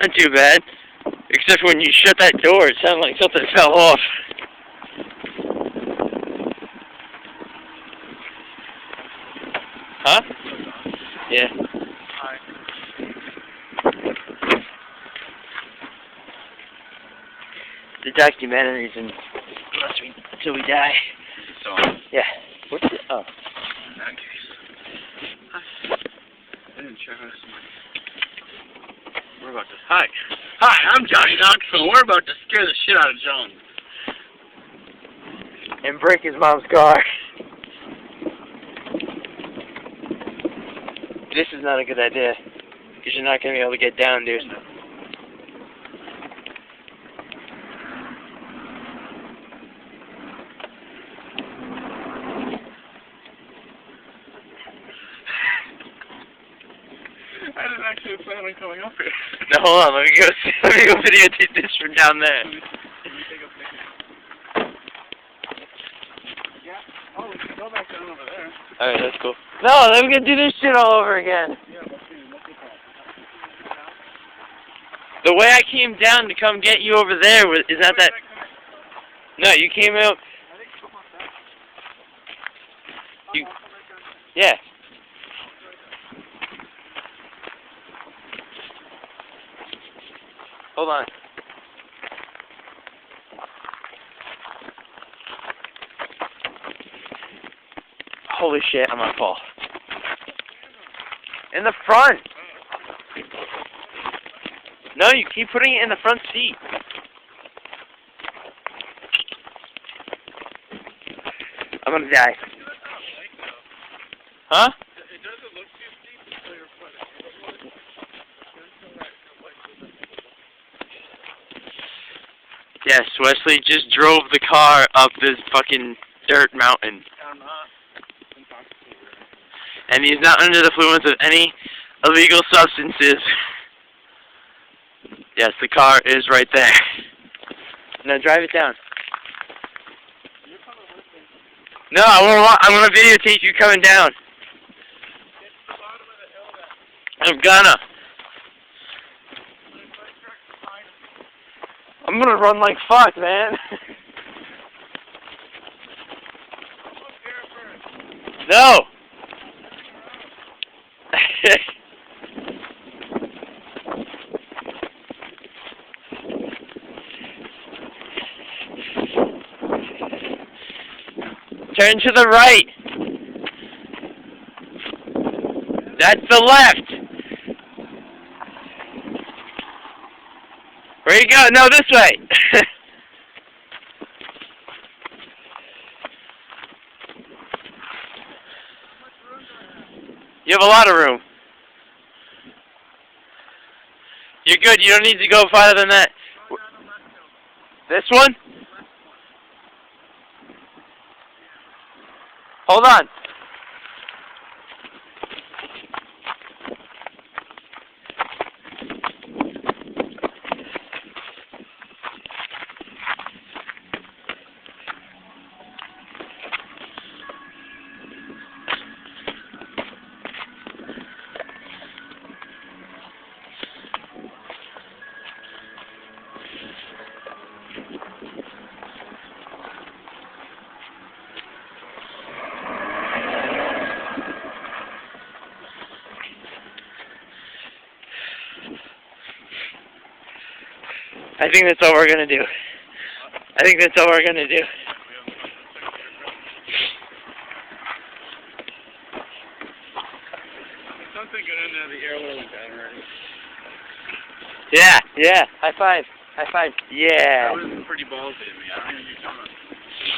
Not too bad. Except when you shut that door, it sounded like something fell off. Huh? Yeah. Hi. The documentaries until we die. So, Yeah. What's it? Oh. in that case. Hi. I didn't check on this. We're about to. Hi. Hi, I'm Johnny Knoxville. We're about to scare the shit out of John. And break his mom's car. This is not a good idea. Because you're not going to be able to get down, dude. I didn't actually plan on coming up here. No, hold on. Let me go videotape this from down there. Let me take a picture. Yeah. Oh, we can go back down over there. Alright, that's cool. No, then we're going to do this shit all over again. Yeah, let's see that. The way I came down to come get you over there is not that... No, you came out... You... Yeah. Hold on. Holy shit, I'm gonna fall. In the front! No, you keep putting it in the front seat. I'm gonna die. Huh? It doesn't look too steep until you're putting it. Yes, Wesley just drove the car up this fucking dirt mountain. I'm not intoxicated. And he's not under the influence of any illegal substances. Yes, the car is right there. Now drive it down. No, I'm gonna videotape you coming down. I'm gonna. I'm gonna run like fuck, man. No. Turn to the right. That's the left. Where you go? No, this way. You have a lot of room. You're good. You don't need to go farther than that. This one? Hold on. I think that's all we're gonna do. I think that's all we're gonna do. Something good in there, the air went down already. Yeah, yeah. High five. High five. Yeah. That was pretty ballsy of me. I don't even know what you're talking about.